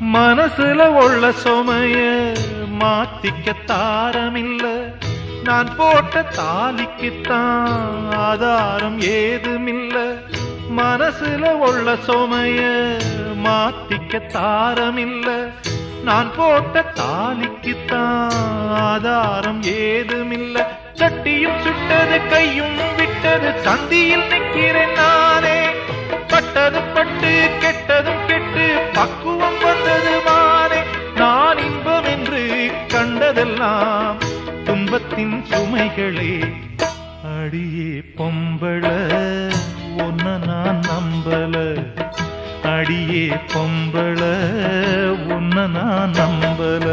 மனசுல உள்ள சுமைய மாத்திக்க தாரமில்ல, நான் போட்ட தாலிக்குத்தான் ஆதாரம் ஏதுமில்ல. மனசுல உள்ள சுமைய மாத்திக்க தாரமில்ல, நான் போட்ட தாலிக்குத்தான் ஆதாரம் ஏதுமில்ல. சட்டியும் சுட்டது கையும் விட்டது, சந்தியில் நிற்கிறேன் நானே. பட்டது பட்டு கெட்டதும் கெட்டு பக்குவம் வந்தது மானே. நான் இன்பம் என்று கண்டதெல்லாம் துன்பத்தின் சுமைகளே. அடியே பொம்பள ஒன்ன நான் நம்பல, அடியே பொம்பள ஒன்ன நான் நம்பல.